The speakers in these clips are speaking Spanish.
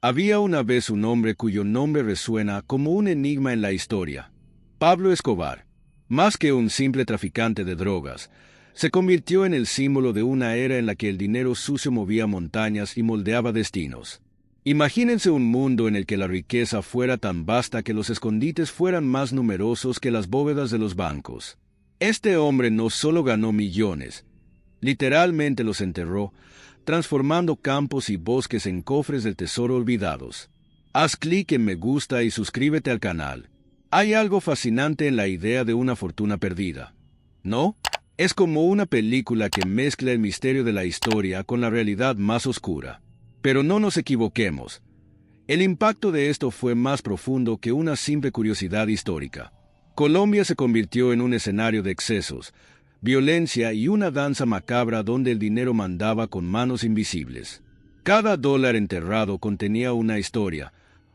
Había una vez un hombre cuyo nombre resuena como un enigma en la historia: Pablo Escobar. Más que un simple traficante de drogas, se convirtió en el símbolo de una era en la que el dinero sucio movía montañas y moldeaba destinos. Imagínense un mundo en el que la riqueza fuera tan vasta que los escondites fueran más numerosos que las bóvedas de los bancos. Este hombre no solo ganó millones, literalmente los enterró, transformando campos y bosques en cofres del tesoro olvidados. Haz clic en me gusta y suscríbete al canal. Hay algo fascinante en la idea de una fortuna perdida, ¿no? Es como una película que mezcla el misterio de la historia con la realidad más oscura. Pero no nos equivoquemos. El impacto de esto fue más profundo que una simple curiosidad histórica. Colombia se convirtió en un escenario de excesos, violencia y una danza macabra donde el dinero mandaba con manos invisibles. Cada dólar enterrado contenía una historia,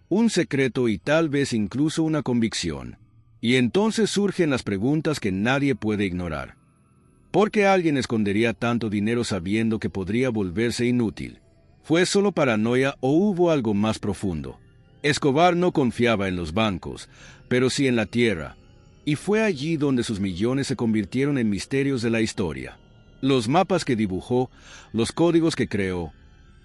un secreto y tal vez incluso una convicción. Y entonces surgen las preguntas que nadie puede ignorar. ¿Por qué alguien escondería tanto dinero sabiendo que podría volverse inútil? ¿Fue solo paranoia o hubo algo más profundo? Escobar no confiaba en los bancos, pero sí en la tierra, y fue allí donde sus millones se convirtieron en misterios de la historia. Los mapas que dibujó, los códigos que creó,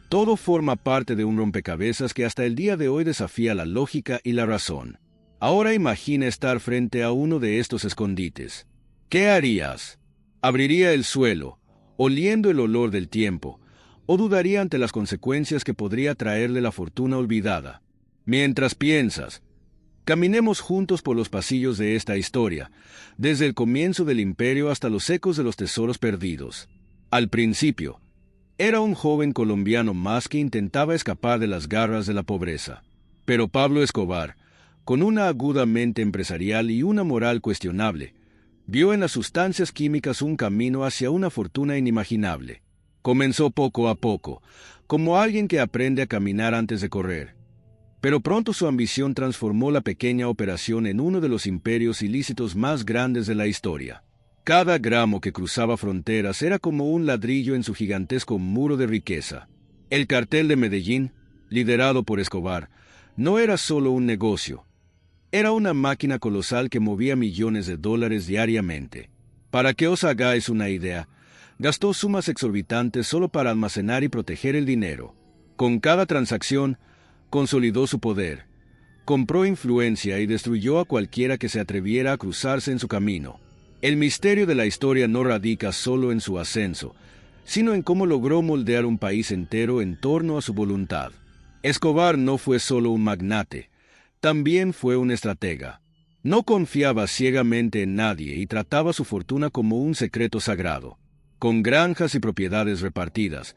todo forma parte de un rompecabezas que hasta el día de hoy desafía la lógica y la razón. Ahora imagina estar frente a uno de estos escondites. ¿Qué harías? ¿Abriría el suelo, oliendo el olor del tiempo, o dudaría ante las consecuencias que podría traerle la fortuna olvidada? Mientras piensas, caminemos juntos por los pasillos de esta historia, desde el comienzo del imperio hasta los ecos de los tesoros perdidos. Al principio, era un joven colombiano más que intentaba escapar de las garras de la pobreza. Pero Pablo Escobar, con una aguda mente empresarial y una moral cuestionable, vio en las sustancias químicas un camino hacia una fortuna inimaginable. Comenzó poco a poco, como alguien que aprende a caminar antes de correr. Pero pronto su ambición transformó la pequeña operación en uno de los imperios ilícitos más grandes de la historia. Cada gramo que cruzaba fronteras era como un ladrillo en su gigantesco muro de riqueza. El cartel de Medellín, liderado por Escobar, no era solo un negocio. Era una máquina colosal que movía millones de dólares diariamente. Para que os hagáis una idea, gastó sumas exorbitantes solo para almacenar y proteger el dinero. Con cada transacción, consolidó su poder, compró influencia y destruyó a cualquiera que se atreviera a cruzarse en su camino. El misterio de la historia no radica solo en su ascenso, sino en cómo logró moldear un país entero en torno a su voluntad. Escobar no fue solo un magnate, también fue un estratega. No confiaba ciegamente en nadie y trataba su fortuna como un secreto sagrado. Con granjas y propiedades repartidas,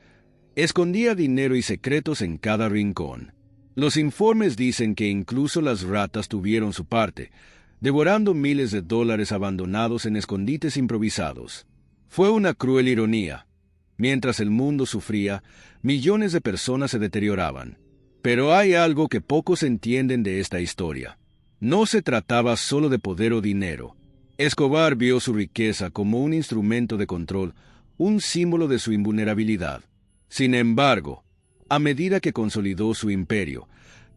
escondía dinero y secretos en cada rincón. Los informes dicen que incluso las ratas tuvieron su parte, devorando miles de dólares abandonados en escondites improvisados. Fue una cruel ironía. Mientras el mundo sufría, millones de personas se deterioraban. Pero hay algo que pocos entienden de esta historia. No se trataba solo de poder o dinero. Escobar vio su riqueza como un instrumento de control, un símbolo de su invulnerabilidad. Sin embargo, a medida que consolidó su imperio,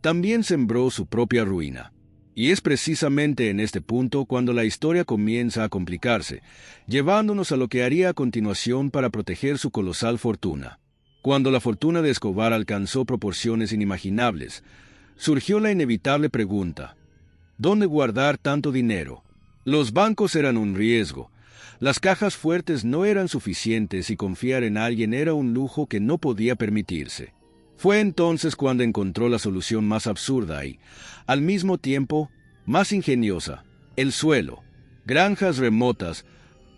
también sembró su propia ruina. Y es precisamente en este punto cuando la historia comienza a complicarse, llevándonos a lo que haría a continuación para proteger su colosal fortuna. Cuando la fortuna de Escobar alcanzó proporciones inimaginables, surgió la inevitable pregunta: ¿dónde guardar tanto dinero? Los bancos eran un riesgo. Las cajas fuertes no eran suficientes y confiar en alguien era un lujo que no podía permitirse. Fue entonces cuando encontró la solución más absurda y, al mismo tiempo, más ingeniosa: el suelo. Granjas remotas,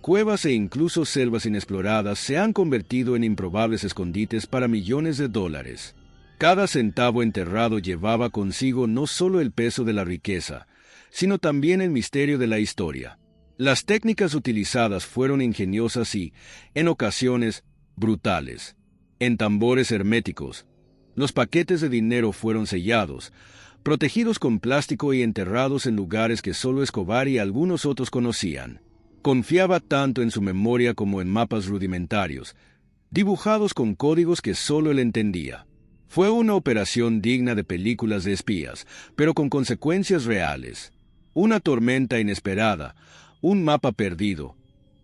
cuevas e incluso selvas inexploradas se han convertido en improbables escondites para millones de dólares. Cada centavo enterrado llevaba consigo no solo el peso de la riqueza, sino también el misterio de la historia. Las técnicas utilizadas fueron ingeniosas y, en ocasiones, brutales. En tambores herméticos, los paquetes de dinero fueron sellados, protegidos con plástico y enterrados en lugares que solo Escobar y algunos otros conocían. Confiaba tanto en su memoria como en mapas rudimentarios, dibujados con códigos que solo él entendía. Fue una operación digna de películas de espías, pero con consecuencias reales. Una tormenta inesperada, un mapa perdido,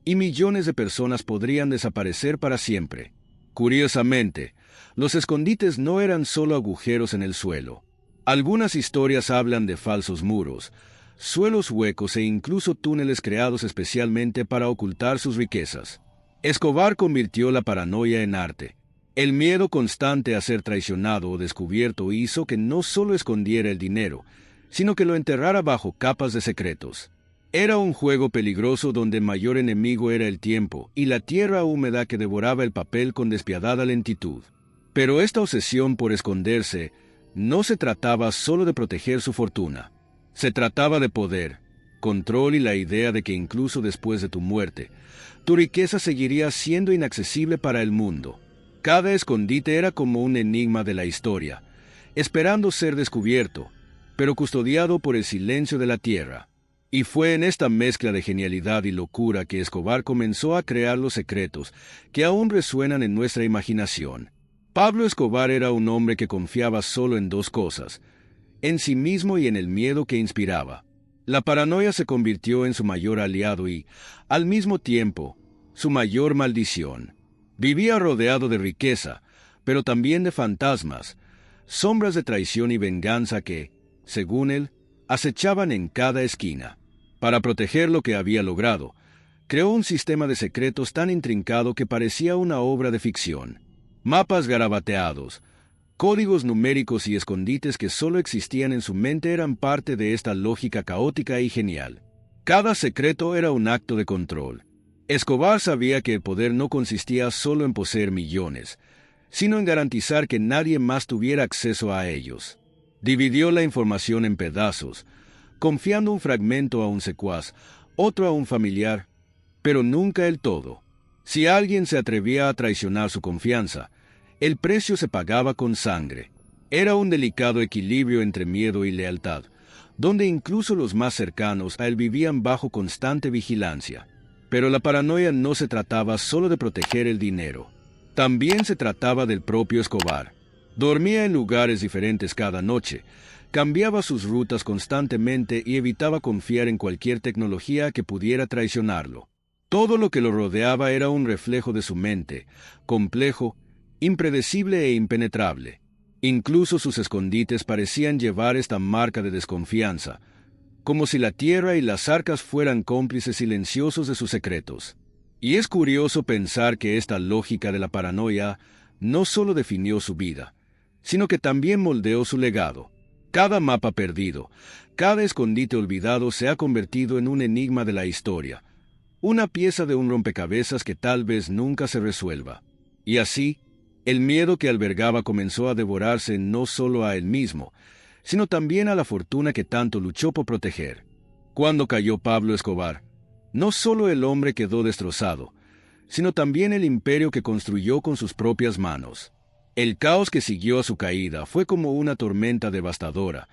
y millones de personas podrían desaparecer para siempre. Curiosamente, los escondites no eran solo agujeros en el suelo. Algunas historias hablan de falsos muros, suelos huecos e incluso túneles creados especialmente para ocultar sus riquezas. Escobar convirtió la paranoia en arte. El miedo constante a ser traicionado o descubierto hizo que no solo escondiera el dinero, sino que lo enterrara bajo capas de secretos. Era un juego peligroso donde el mayor enemigo era el tiempo y la tierra húmeda que devoraba el papel con despiadada lentitud. Pero esta obsesión por esconderse no se trataba solo de proteger su fortuna. Se trataba de poder, control y la idea de que incluso después de tu muerte, tu riqueza seguiría siendo inaccesible para el mundo. Cada escondite era como un enigma de la historia, esperando ser descubierto, pero custodiado por el silencio de la tierra. Y fue en esta mezcla de genialidad y locura que Escobar comenzó a crear los secretos que aún resuenan en nuestra imaginación. Pablo Escobar era un hombre que confiaba solo en dos cosas: en sí mismo y en el miedo que inspiraba. La paranoia se convirtió en su mayor aliado y, al mismo tiempo, su mayor maldición. Vivía rodeado de riqueza, pero también de fantasmas, sombras de traición y venganza que, según él, acechaban en cada esquina. Para proteger lo que había logrado, creó un sistema de secretos tan intrincado que parecía una obra de ficción. Mapas garabateados, códigos numéricos y escondites que solo existían en su mente eran parte de esta lógica caótica y genial. Cada secreto era un acto de control. Escobar sabía que el poder no consistía solo en poseer millones, sino en garantizar que nadie más tuviera acceso a ellos. Dividió la información en pedazos, confiando un fragmento a un secuaz, otro a un familiar, pero nunca el todo. Si alguien se atrevía a traicionar su confianza, el precio se pagaba con sangre. Era un delicado equilibrio entre miedo y lealtad, donde incluso los más cercanos a él vivían bajo constante vigilancia. Pero la paranoia no se trataba solo de proteger el dinero. También se trataba del propio Escobar. Dormía en lugares diferentes cada noche, cambiaba sus rutas constantemente y evitaba confiar en cualquier tecnología que pudiera traicionarlo. Todo lo que lo rodeaba era un reflejo de su mente, complejo, impredecible e impenetrable. Incluso sus escondites parecían llevar esta marca de desconfianza, como si la tierra y las arcas fueran cómplices silenciosos de sus secretos. Y es curioso pensar que esta lógica de la paranoia no solo definió su vida, sino que también moldeó su legado. Cada mapa perdido, cada escondite olvidado se ha convertido en un enigma de la historia, una pieza de un rompecabezas que tal vez nunca se resuelva. Y así, el miedo que albergaba comenzó a devorarse no solo a él mismo, sino también a la fortuna que tanto luchó por proteger. Cuando cayó Pablo Escobar, no solo el hombre quedó destrozado, sino también el imperio que construyó con sus propias manos. El caos que siguió a su caída fue como una tormenta devastadora,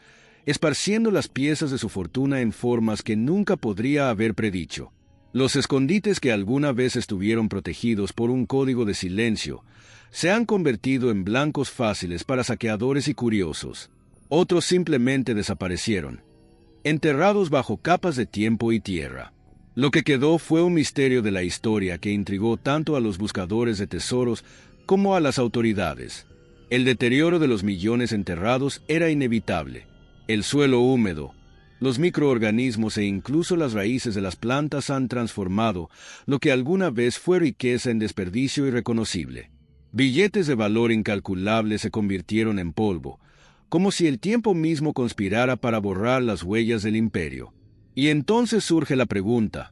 esparciendo las piezas de su fortuna en formas que nunca podría haber predicho. Los escondites que alguna vez estuvieron protegidos por un código de silencio se han convertido en blancos fáciles para saqueadores y curiosos. Otros simplemente desaparecieron, enterrados bajo capas de tiempo y tierra. Lo que quedó fue un misterio de la historia que intrigó tanto a los buscadores de tesoros como a las autoridades. El deterioro de los millones enterrados era inevitable. El suelo húmedo, los microorganismos e incluso las raíces de las plantas han transformado lo que alguna vez fue riqueza en desperdicio irreconocible. Billetes de valor incalculable se convirtieron en polvo, como si el tiempo mismo conspirara para borrar las huellas del imperio. Y entonces surge la pregunta: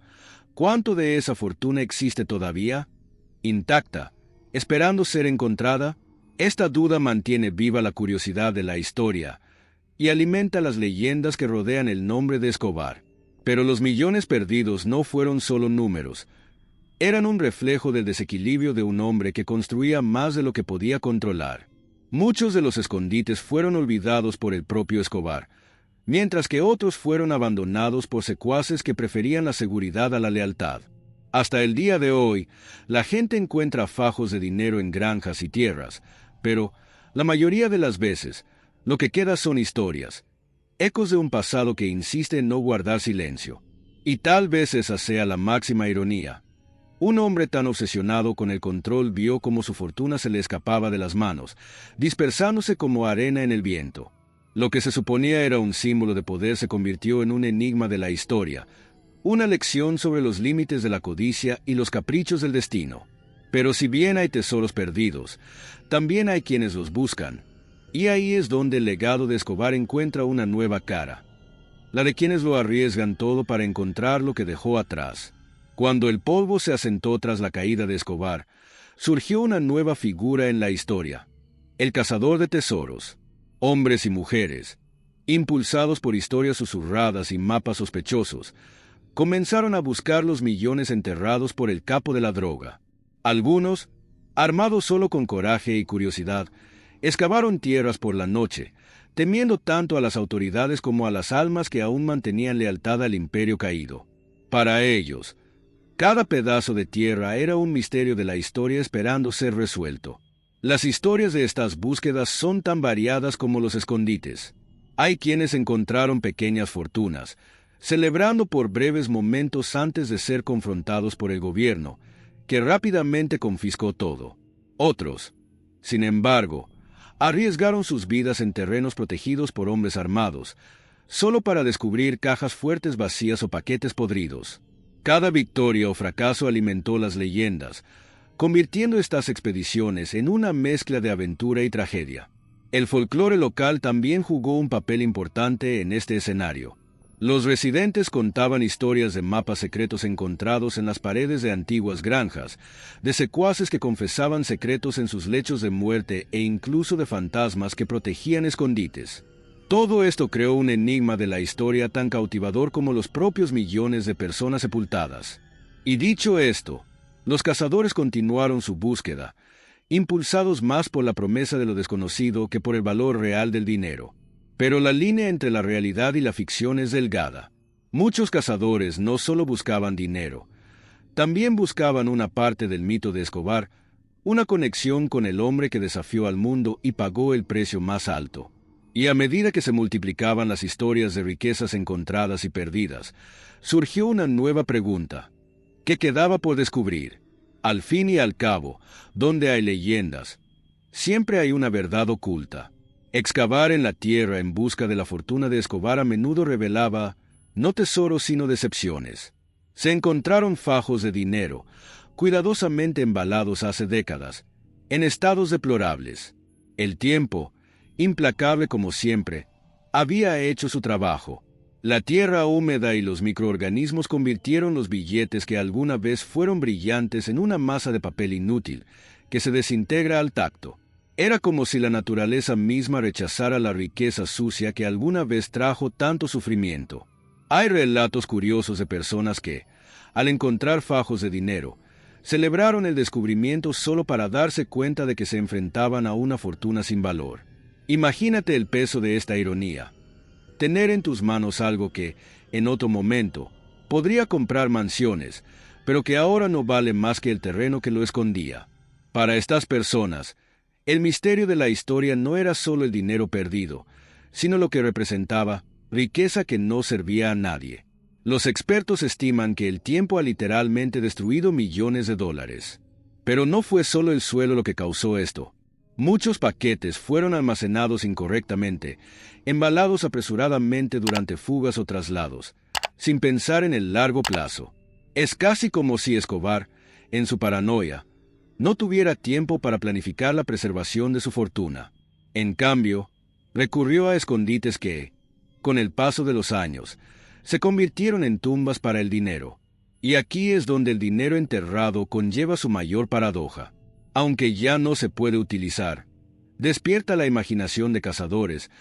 ¿cuánto de esa fortuna existe todavía, intacta, esperando ser encontrada? Esta duda mantiene viva la curiosidad de la historia y alimenta las leyendas que rodean el nombre de Escobar. Pero los millones perdidos no fueron solo números. Eran un reflejo del desequilibrio de un hombre que construía más de lo que podía controlar. Muchos de los escondites fueron olvidados por el propio Escobar, mientras que otros fueron abandonados por secuaces que preferían la seguridad a la lealtad. Hasta el día de hoy, la gente encuentra fajos de dinero en granjas y tierras, pero La mayoría de las veces, lo que queda son historias, ecos de un pasado que insiste en no guardar silencio. Y tal vez esa sea la máxima ironía. Un hombre tan obsesionado con el control vio cómo su fortuna se le escapaba de las manos, dispersándose como arena en el viento. Lo que se suponía era un símbolo de poder se convirtió en un enigma de la historia, una lección sobre los límites de la codicia y los caprichos del destino. Pero si bien hay tesoros perdidos, también hay quienes los buscan. Y ahí es donde el legado de Escobar encuentra una nueva cara, la de quienes lo arriesgan todo para encontrar lo que dejó atrás. Cuando el polvo se asentó tras la caída de Escobar, surgió una nueva figura en la historia: el cazador de tesoros. Hombres y mujeres, impulsados por historias susurradas y mapas sospechosos, comenzaron a buscar los millones enterrados por el capo de la droga. Algunos, armados solo con coraje y curiosidad, excavaron tierras por la noche, temiendo tanto a las autoridades como a las almas que aún mantenían lealtad al imperio caído. Para ellos, cada pedazo de tierra era un misterio de la historia esperando ser resuelto. Las historias de estas búsquedas son tan variadas como los escondites. Hay quienes encontraron pequeñas fortunas, celebrando por breves momentos antes de ser confrontados por el gobierno, que rápidamente confiscó todo. Otros, sin embargo, arriesgaron sus vidas en terrenos protegidos por hombres armados, solo para descubrir cajas fuertes vacías o paquetes podridos. Cada victoria o fracaso alimentó las leyendas, convirtiendo estas expediciones en una mezcla de aventura y tragedia. El folclore local también jugó un papel importante en este escenario. Los residentes contaban historias de mapas secretos encontrados en las paredes de antiguas granjas, de secuaces que confesaban secretos en sus lechos de muerte e incluso de fantasmas que protegían escondites. Todo esto creó un enigma de la historia tan cautivador como los propios millones de personas sepultadas. Y dicho esto, los cazadores continuaron su búsqueda, impulsados más por la promesa de lo desconocido que por el valor real del dinero. Pero la línea entre la realidad y la ficción es delgada. Muchos cazadores no solo buscaban dinero, también buscaban una parte del mito de Escobar, una conexión con el hombre que desafió al mundo y pagó el precio más alto. Y a medida que se multiplicaban las historias de riquezas encontradas y perdidas, surgió una nueva pregunta: ¿qué quedaba por descubrir? Al fin y al cabo, donde hay leyendas, siempre hay una verdad oculta. Excavar en la tierra en busca de la fortuna de Escobar a menudo revelaba no tesoros sino decepciones. Se encontraron fajos de dinero, cuidadosamente embalados hace décadas, en estados deplorables. El tiempo, implacable como siempre, había hecho su trabajo. La tierra húmeda y los microorganismos convirtieron los billetes que alguna vez fueron brillantes en una masa de papel inútil, que se desintegra al tacto. Era como si la naturaleza misma rechazara la riqueza sucia que alguna vez trajo tanto sufrimiento. Hay relatos curiosos de personas que, al encontrar fajos de dinero, celebraron el descubrimiento solo para darse cuenta de que se enfrentaban a una fortuna sin valor. Imagínate el peso de esta ironía. Tener en tus manos algo que, en otro momento, podría comprar mansiones, pero que ahora no vale más que el terreno que lo escondía. Para estas personas, el misterio de la historia no era solo el dinero perdido, sino lo que representaba riqueza que no servía a nadie. Los expertos estiman que el tiempo ha literalmente destruido millones de dólares. Pero no fue solo el suelo lo que causó esto. Muchos paquetes fueron almacenados incorrectamente, embalados apresuradamente durante fugas o traslados, sin pensar en el largo plazo. Es casi como si Escobar, en su paranoia, no tuviera tiempo para planificar la preservación de su fortuna. En cambio, recurrió a escondites que, con el paso de los años, se convirtieron en tumbas para el dinero. Y aquí es donde el dinero enterrado conlleva su mayor paradoja. Aunque ya no se puede utilizar, despierta la imaginación de cazadores,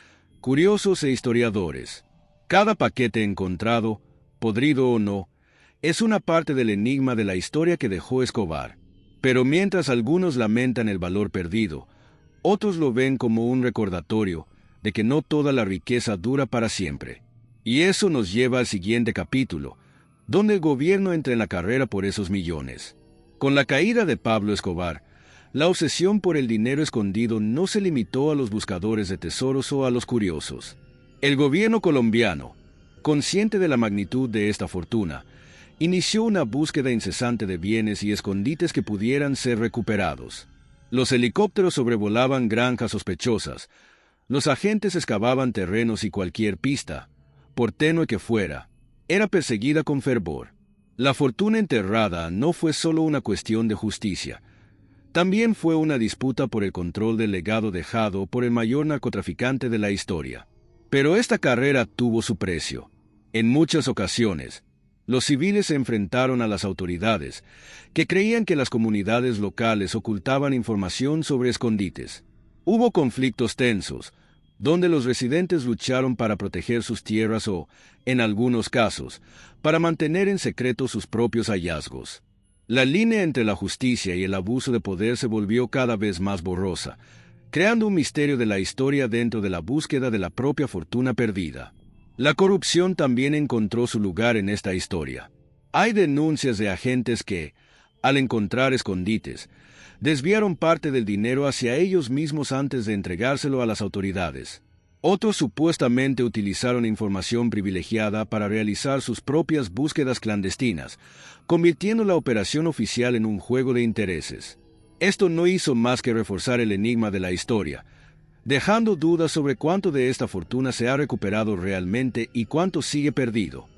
curiosos e historiadores. Cada paquete encontrado, podrido o no, es una parte del enigma de la historia que dejó Escobar. Pero mientras algunos lamentan el valor perdido, otros lo ven como un recordatorio de que no toda la riqueza dura para siempre. Y eso nos lleva al siguiente capítulo, donde el gobierno entra en la carrera por esos millones. Con la caída de Pablo Escobar, La obsesión por el dinero escondido no se limitó a los buscadores de tesoros o a los curiosos. El gobierno colombiano, consciente de la magnitud de esta fortuna, inició una búsqueda incesante de bienes y escondites que pudieran ser recuperados. Los helicópteros sobrevolaban granjas sospechosas, los agentes excavaban terrenos y cualquier pista, por tenue que fuera, era perseguida con fervor. La fortuna enterrada no fue solo una cuestión de justicia, también fue una disputa por el control del legado dejado por el mayor narcotraficante de la historia. Pero esta carrera tuvo su precio. En muchas ocasiones, los civiles se enfrentaron a las autoridades, que creían que las comunidades locales ocultaban información sobre escondites. Hubo conflictos tensos, donde los residentes lucharon para proteger sus tierras o, en algunos casos, para mantener en secreto sus propios hallazgos. La línea entre la justicia y el abuso de poder se volvió cada vez más borrosa, creando un misterio de la historia dentro de la búsqueda de la propia fortuna perdida. La corrupción también encontró su lugar en esta historia. Hay denuncias de agentes que, al encontrar escondites, desviaron parte del dinero hacia ellos mismos antes de entregárselo a las autoridades. Otros supuestamente utilizaron información privilegiada para realizar sus propias búsquedas clandestinas, convirtiendo la operación oficial en un juego de intereses. Esto no hizo más que reforzar el enigma de la historia, dejando dudas sobre cuánto de esta fortuna se ha recuperado realmente y cuánto sigue perdido,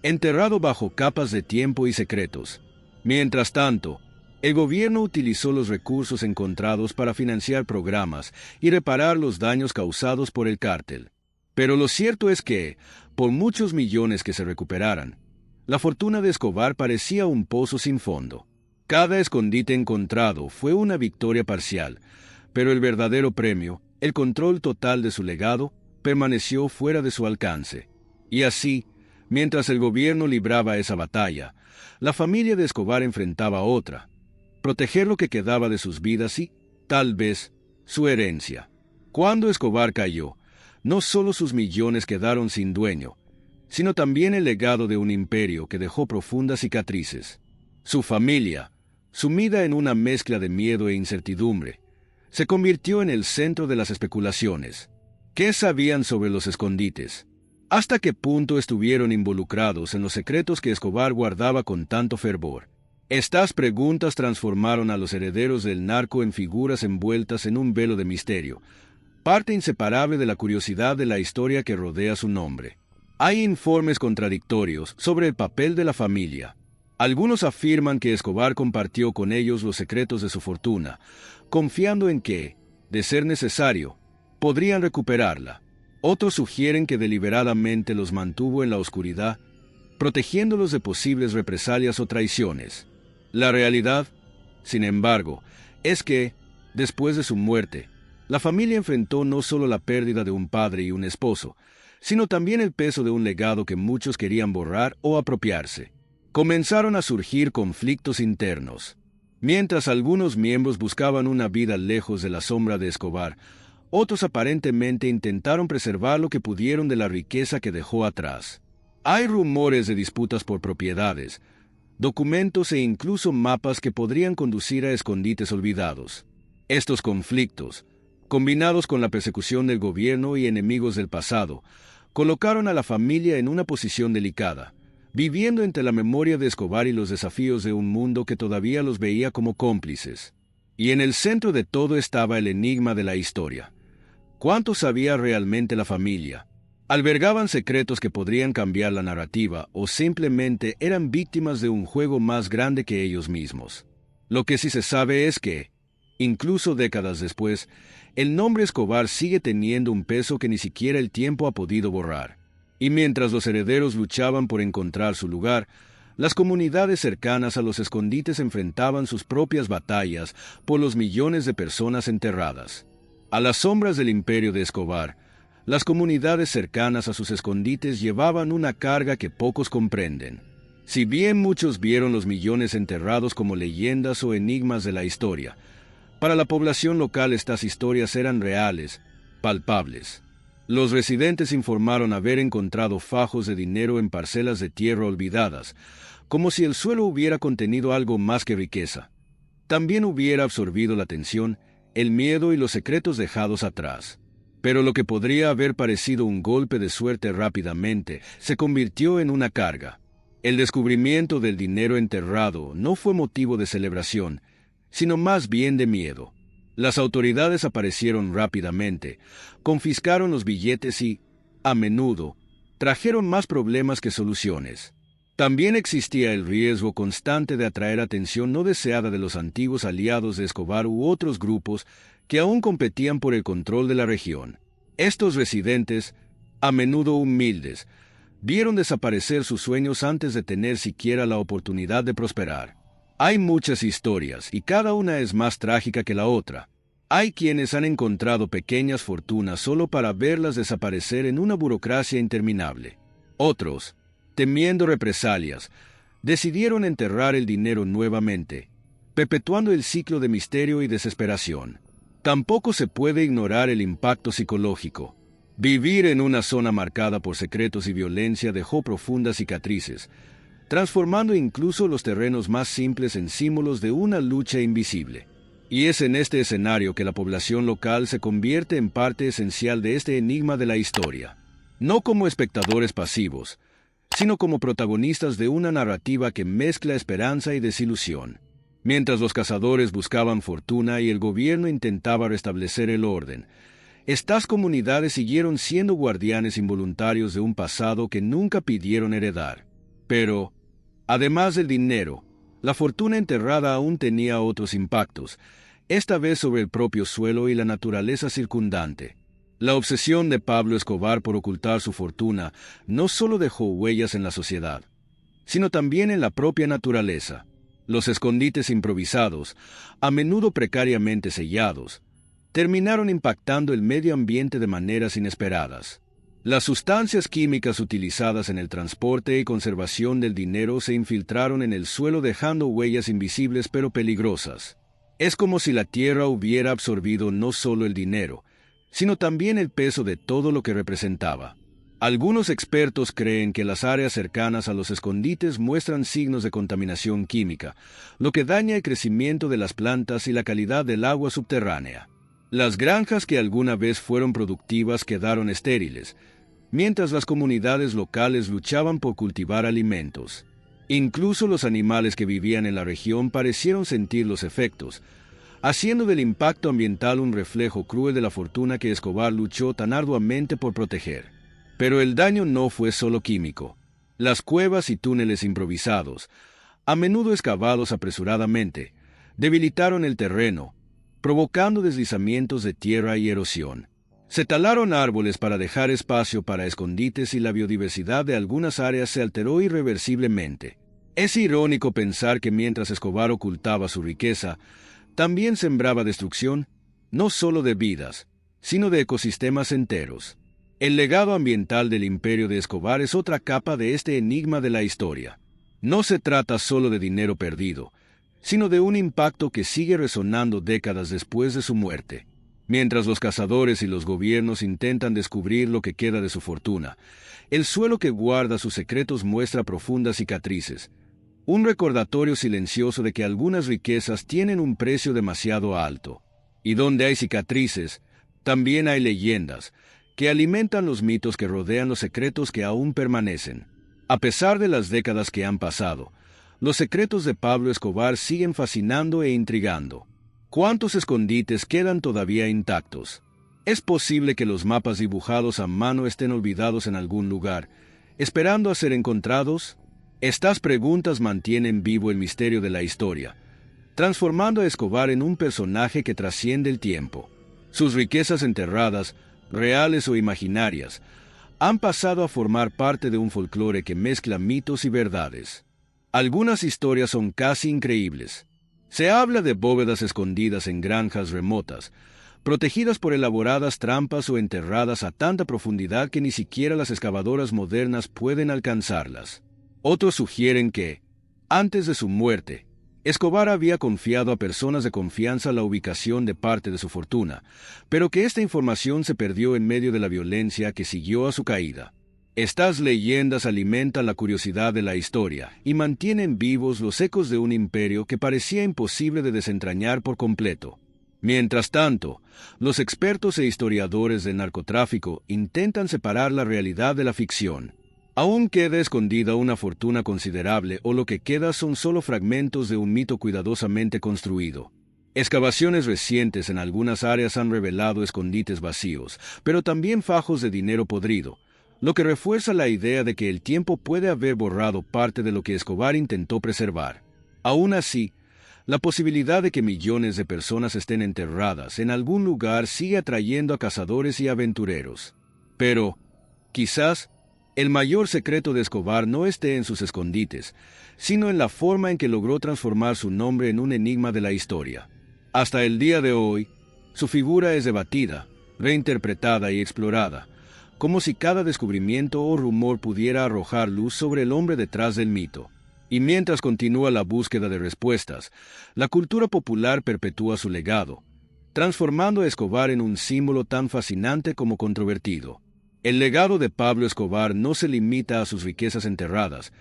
enterrado bajo capas de tiempo y secretos. Mientras tanto, el gobierno utilizó los recursos encontrados para financiar programas y reparar los daños causados por el cártel. Pero lo cierto es que, por muchos millones que se recuperaran, la fortuna de Escobar parecía un pozo sin fondo. Cada escondite encontrado fue una victoria parcial, pero el verdadero premio, el control total de su legado, permaneció fuera de su alcance. Y así, mientras el gobierno libraba esa batalla, la familia de Escobar enfrentaba otra: proteger lo que quedaba de sus vidas y, tal vez, su herencia. Cuando Escobar cayó, no solo sus millones quedaron sin dueño, sino también el legado de un imperio que dejó profundas cicatrices. Su familia, sumida en una mezcla de miedo e incertidumbre, se convirtió en el centro de las especulaciones. ¿Qué sabían sobre los escondites? ¿Hasta qué punto estuvieron involucrados en los secretos que Escobar guardaba con tanto fervor? Estas preguntas transformaron a los herederos del narco en figuras envueltas en un velo de misterio, parte inseparable de la curiosidad de la historia que rodea su nombre. Hay informes contradictorios sobre el papel de la familia. Algunos afirman que Escobar compartió con ellos los secretos de su fortuna, confiando en que, de ser necesario, podrían recuperarla. Otros sugieren que deliberadamente los mantuvo en la oscuridad, protegiéndolos de posibles represalias o traiciones. La realidad, sin embargo, es que, después de su muerte, la familia enfrentó no solo la pérdida de un padre y un esposo, sino también el peso de un legado que muchos querían borrar o apropiarse. Comenzaron a surgir conflictos internos. Mientras algunos miembros buscaban una vida lejos de la sombra de Escobar, otros aparentemente intentaron preservar lo que pudieron de la riqueza que dejó atrás. Hay rumores de disputas por propiedades, documentos e incluso mapas que podrían conducir a escondites olvidados. Estos conflictos, combinados con la persecución del gobierno y enemigos del pasado, colocaron a la familia en una posición delicada, viviendo entre la memoria de Escobar y los desafíos de un mundo que todavía los veía como cómplices. Y en el centro de todo estaba el enigma de la historia. ¿Cuánto sabía realmente la familia? ¿Albergaban secretos que podrían cambiar la narrativa o simplemente eran víctimas de un juego más grande que ellos mismos? Lo que sí se sabe es que, incluso décadas después, el nombre Escobar sigue teniendo un peso que ni siquiera el tiempo ha podido borrar. Y mientras los herederos luchaban por encontrar su lugar, las comunidades cercanas a los escondites enfrentaban sus propias batallas por los millones de personas enterradas. A las sombras del imperio de Escobar, las comunidades cercanas a sus escondites llevaban una carga que pocos comprenden. Si bien muchos vieron los millones enterrados como leyendas o enigmas de la historia, para la población local estas historias eran reales, palpables. Los residentes informaron haber encontrado fajos de dinero en parcelas de tierra olvidadas, como si el suelo hubiera contenido algo más que riqueza. también hubiera absorbido la tensión, el miedo y los secretos dejados atrás. Pero lo que podría haber parecido un golpe de suerte rápidamente se convirtió en una carga. El descubrimiento del dinero enterrado no fue motivo de celebración, sino más bien de miedo. Las autoridades aparecieron rápidamente, confiscaron los billetes y, a menudo, trajeron más problemas que soluciones. También existía el riesgo constante de atraer atención no deseada de los antiguos aliados de Escobar u otros grupos que aún competían por el control de la región. Estos residentes, a menudo humildes, vieron desaparecer sus sueños antes de tener siquiera la oportunidad de prosperar. Hay muchas historias, y cada una es más trágica que la otra. Hay quienes han encontrado pequeñas fortunas solo para verlas desaparecer en una burocracia interminable. Otros, temiendo represalias, decidieron enterrar el dinero nuevamente, perpetuando el ciclo de misterio y desesperación. Tampoco se puede ignorar el impacto psicológico. Vivir en una zona marcada por secretos y violencia dejó profundas cicatrices, transformando incluso los terrenos más simples en símbolos de una lucha invisible. Y es en este escenario que la población local se convierte en parte esencial de este enigma de la historia, no como espectadores pasivos, sino como protagonistas de una narrativa que mezcla esperanza y desilusión. Mientras los cazadores buscaban fortuna y el gobierno intentaba restablecer el orden, estas comunidades siguieron siendo guardianes involuntarios de un pasado que nunca pidieron heredar. Pero, además del dinero, la fortuna enterrada aún tenía otros impactos, esta vez sobre el propio suelo y la naturaleza circundante. La obsesión de Pablo Escobar por ocultar su fortuna no solo dejó huellas en la sociedad, sino también en la propia naturaleza. Los escondites improvisados, a menudo precariamente sellados, terminaron impactando el medio ambiente de maneras inesperadas. Las sustancias químicas utilizadas en el transporte y conservación del dinero se infiltraron en el suelo dejando huellas invisibles pero peligrosas. Es como si la tierra hubiera absorbido no solo el dinero, sino también el peso de todo lo que representaba. Algunos expertos creen que las áreas cercanas a los escondites muestran signos de contaminación química, lo que daña el crecimiento de las plantas y la calidad del agua subterránea. Las granjas que alguna vez fueron productivas quedaron estériles, mientras las comunidades locales luchaban por cultivar alimentos. Incluso los animales que vivían en la región parecieron sentir los efectos, haciendo del impacto ambiental un reflejo cruel de la fortuna que Escobar luchó tan arduamente por proteger. Pero el daño no fue solo químico. Las cuevas y túneles improvisados, a menudo excavados apresuradamente, debilitaron el terreno, provocando deslizamientos de tierra y erosión. Se talaron árboles para dejar espacio para escondites y la biodiversidad de algunas áreas se alteró irreversiblemente. Es irónico pensar que mientras Escobar ocultaba su riqueza, también sembraba destrucción, no solo de vidas, sino de ecosistemas enteros. El legado ambiental del imperio de Escobar es otra capa de este enigma de la historia. No se trata solo de dinero perdido, sino de un impacto que sigue resonando décadas después de su muerte. Mientras los cazadores y los gobiernos intentan descubrir lo que queda de su fortuna, el suelo que guarda sus secretos muestra profundas cicatrices, un recordatorio silencioso de que algunas riquezas tienen un precio demasiado alto. Y donde hay cicatrices, también hay leyendas, que alimentan los mitos que rodean los secretos que aún permanecen. A pesar de las décadas que han pasado, los secretos de Pablo Escobar siguen fascinando e intrigando. ¿Cuántos escondites quedan todavía intactos? ¿Es posible que los mapas dibujados a mano estén olvidados en algún lugar, esperando a ser encontrados? Estas preguntas mantienen vivo el misterio de la historia, transformando a Escobar en un personaje que trasciende el tiempo. Sus riquezas enterradas, reales o imaginarias, han pasado a formar parte de un folclore que mezcla mitos y verdades. Algunas historias son casi increíbles. Se habla de bóvedas escondidas en granjas remotas, protegidas por elaboradas trampas o enterradas a tanta profundidad que ni siquiera las excavadoras modernas pueden alcanzarlas. Otros sugieren que, antes de su muerte, Escobar había confiado a personas de confianza la ubicación de parte de su fortuna, pero que esta información se perdió en medio de la violencia que siguió a su caída. Estas leyendas alimentan la curiosidad de la historia y mantienen vivos los ecos de un imperio que parecía imposible de desentrañar por completo. Mientras tanto, los expertos e historiadores del narcotráfico intentan separar la realidad de la ficción. Aún queda escondida una fortuna considerable o lo que queda son solo fragmentos de un mito cuidadosamente construido. Excavaciones recientes en algunas áreas han revelado escondites vacíos, pero también fajos de dinero podrido, lo que refuerza la idea de que el tiempo puede haber borrado parte de lo que Escobar intentó preservar. Aún así, la posibilidad de que millones de personas estén enterradas en algún lugar sigue atrayendo a cazadores y aventureros. Pero, quizás, el mayor secreto de Escobar no esté en sus escondites, sino en la forma en que logró transformar su nombre en un enigma de la historia. Hasta el día de hoy, su figura es debatida, reinterpretada y explorada, como si cada descubrimiento o rumor pudiera arrojar luz sobre el hombre detrás del mito. Y mientras continúa la búsqueda de respuestas, la cultura popular perpetúa su legado, transformando a Escobar en un símbolo tan fascinante como controvertido. El legado de Pablo Escobar no se limita a sus riquezas enterradas,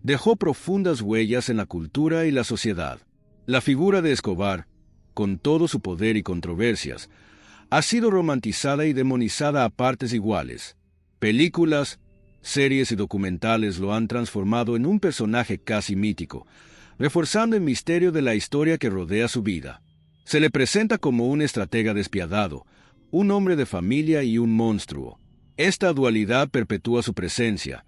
dejó profundas huellas en la cultura y la sociedad. La figura de Escobar, con todo su poder y controversias, ha sido romantizada y demonizada a partes iguales. Películas, series y documentales lo han transformado en un personaje casi mítico, reforzando el misterio de la historia que rodea su vida. Se le presenta como un estratega despiadado, un hombre de familia y un monstruo. Esta dualidad perpetúa su presencia,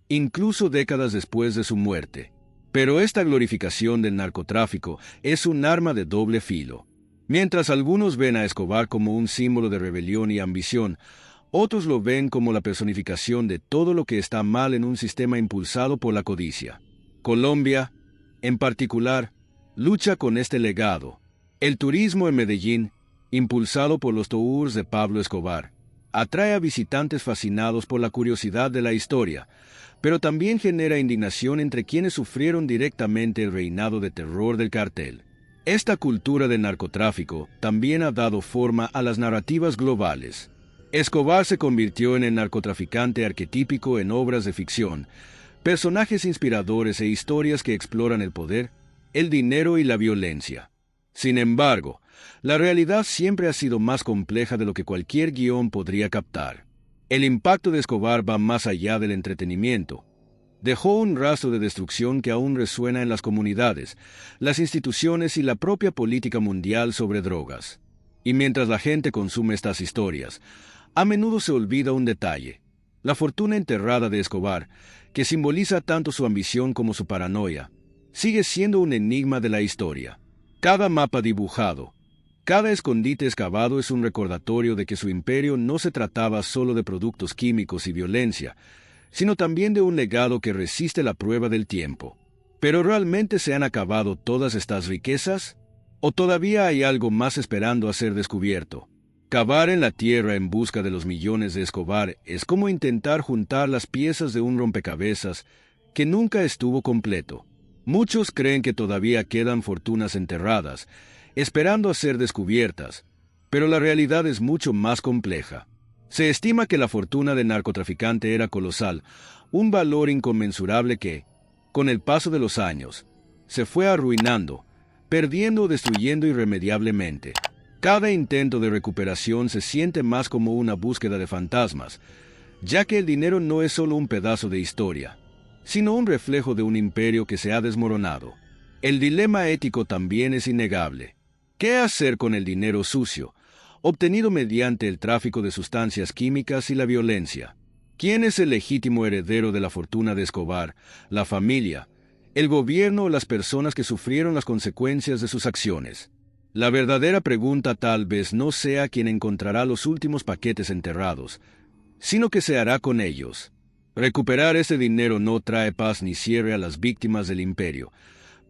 incluso décadas después de su muerte. Pero esta glorificación del narcotráfico es un arma de doble filo. Mientras algunos ven a Escobar como un símbolo de rebelión y ambición, otros lo ven como la personificación de todo lo que está mal en un sistema impulsado por la codicia. Colombia, en particular, lucha con este legado. El turismo en Medellín, impulsado por los tours de Pablo Escobar, atrae a visitantes fascinados por la curiosidad de la historia, pero también genera indignación entre quienes sufrieron directamente el reinado de terror del cartel. Esta cultura del narcotráfico también ha dado forma a las narrativas globales. Escobar se convirtió en el narcotraficante arquetípico en obras de ficción, personajes inspiradores e historias que exploran el poder, el dinero y la violencia. Sin embargo, la realidad siempre ha sido más compleja de lo que cualquier guión podría captar. El impacto de Escobar va más allá del entretenimiento. Dejó un rastro de destrucción que aún resuena en las comunidades, las instituciones y la propia política mundial sobre drogas. Y mientras la gente consume estas historias, a menudo se olvida un detalle: la fortuna enterrada de Escobar, que simboliza tanto su ambición como su paranoia, sigue siendo un enigma de la historia. Cada mapa dibujado, cada escondite excavado es un recordatorio de que su imperio no se trataba solo de productos químicos y violencia, sino también de un legado que resiste la prueba del tiempo. ¿Pero realmente se han acabado todas estas riquezas? ¿O todavía hay algo más esperando a ser descubierto? Cavar en la tierra en busca de los millones de Escobar es como intentar juntar las piezas de un rompecabezas que nunca estuvo completo. Muchos creen que todavía quedan fortunas enterradas, esperando a ser descubiertas, pero la realidad es mucho más compleja. Se estima que la fortuna del narcotraficante era colosal, un valor inconmensurable que, con el paso de los años, se fue arruinando, perdiendo o destruyendo irremediablemente. Cada intento de recuperación se siente más como una búsqueda de fantasmas, ya que el dinero no es solo un pedazo de historia, sino un reflejo de un imperio que se ha desmoronado. El dilema ético también es innegable. ¿Qué hacer con el dinero sucio, obtenido mediante el tráfico de sustancias químicas y la violencia? ¿Quién es el legítimo heredero de la fortuna de Escobar, la familia, el gobierno o las personas que sufrieron las consecuencias de sus acciones? La verdadera pregunta tal vez no sea quién encontrará los últimos paquetes enterrados, sino qué se hará con ellos. Recuperar ese dinero no trae paz ni cierre a las víctimas del imperio,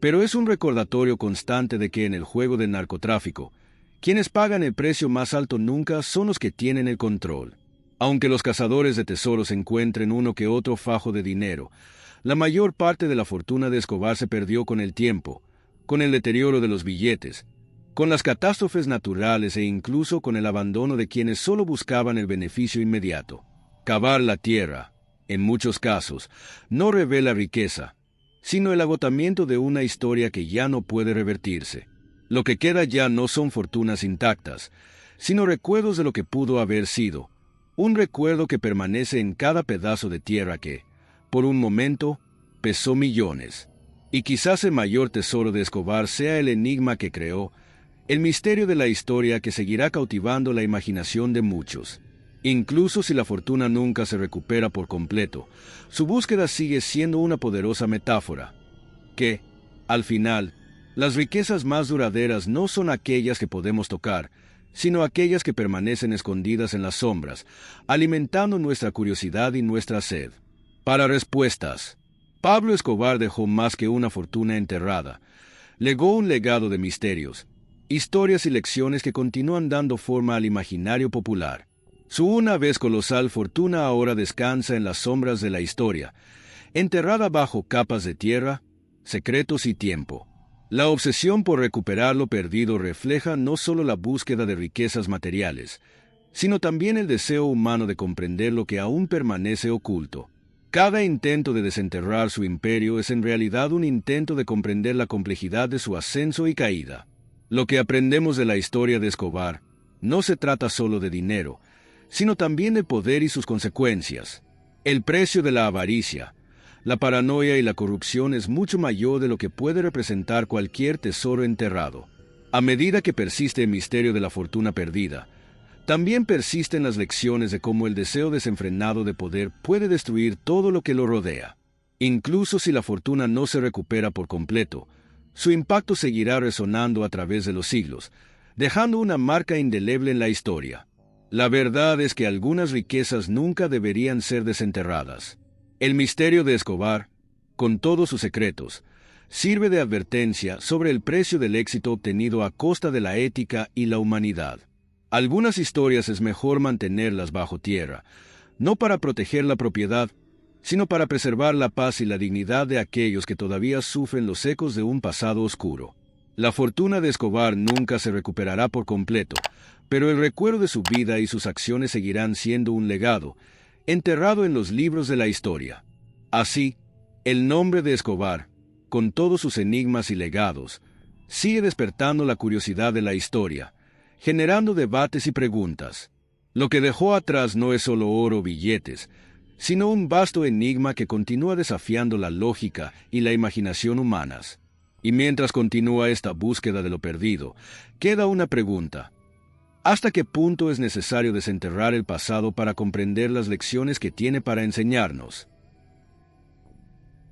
pero es un recordatorio constante de que en el juego del narcotráfico, quienes pagan el precio más alto nunca son los que tienen el control. Aunque los cazadores de tesoros encuentren uno que otro fajo de dinero, la mayor parte de la fortuna de Escobar se perdió con el tiempo, con el deterioro de los billetes, con las catástrofes naturales e incluso con el abandono de quienes solo buscaban el beneficio inmediato. Cavar la tierra, En muchos casos, no revela riqueza, sino el agotamiento de una historia que ya no puede revertirse. Lo que queda ya no son fortunas intactas, sino recuerdos de lo que pudo haber sido, un recuerdo que permanece en cada pedazo de tierra que, por un momento, pesó millones. Y quizás el mayor tesoro de Escobar sea el enigma que creó, el misterio de la historia que seguirá cautivando la imaginación de muchos. Incluso si la fortuna nunca se recupera por completo, su búsqueda sigue siendo una poderosa metáfora, que, al final, las riquezas más duraderas no son aquellas que podemos tocar, sino aquellas que permanecen escondidas en las sombras, alimentando nuestra curiosidad y nuestra sed. Para respuestas, Pablo Escobar dejó más que una fortuna enterrada. Legó un legado de misterios, historias y lecciones que continúan dando forma al imaginario popular. Su una vez colosal fortuna ahora descansa en las sombras de la historia, enterrada bajo capas de tierra, secretos y tiempo. La obsesión por recuperar lo perdido refleja no solo la búsqueda de riquezas materiales, sino también el deseo humano de comprender lo que aún permanece oculto. Cada intento de desenterrar su imperio es en realidad un intento de comprender la complejidad de su ascenso y caída. Lo que aprendemos de la historia de Escobar no se trata solo de dinero, sino también de poder y sus consecuencias. El precio de la avaricia, la paranoia y la corrupción es mucho mayor de lo que puede representar cualquier tesoro enterrado. A medida que persiste el misterio de la fortuna perdida, también persisten las lecciones de cómo el deseo desenfrenado de poder puede destruir todo lo que lo rodea. Incluso si la fortuna no se recupera por completo, su impacto seguirá resonando a través de los siglos, dejando una marca indeleble en la historia. La verdad es que algunas riquezas nunca deberían ser desenterradas. El misterio de Escobar, con todos sus secretos, sirve de advertencia sobre el precio del éxito obtenido a costa de la ética y la humanidad. Algunas historias es mejor mantenerlas bajo tierra, no para proteger la propiedad, sino para preservar la paz y la dignidad de aquellos que todavía sufren los ecos de un pasado oscuro. La fortuna de Escobar nunca se recuperará por completo, pero el recuerdo de su vida y sus acciones seguirán siendo un legado, enterrado en los libros de la historia. Así, el nombre de Escobar, con todos sus enigmas y legados, sigue despertando la curiosidad de la historia, generando debates y preguntas. Lo que dejó atrás no es solo oro o billetes, sino un vasto enigma que continúa desafiando la lógica y la imaginación humanas. Y mientras continúa esta búsqueda de lo perdido, queda una pregunta. ¿Hasta qué punto es necesario desenterrar el pasado para comprender las lecciones que tiene para enseñarnos?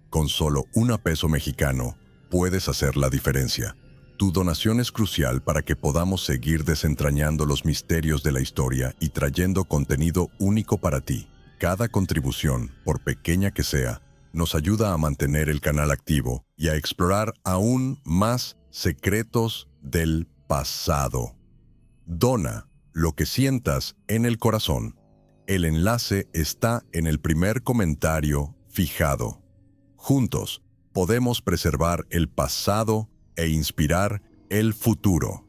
Con solo $1 mexicano, puedes hacer la diferencia. Tu donación es crucial para que podamos seguir desentrañando los misterios de la historia y trayendo contenido único para ti. Cada contribución, por pequeña que sea, nos ayuda a mantener el canal activo y a explorar aún más secretos del pasado. Dona lo que sientas en el corazón. El enlace está en el primer comentario fijado. Juntos, podemos preservar el pasado e inspirar el futuro.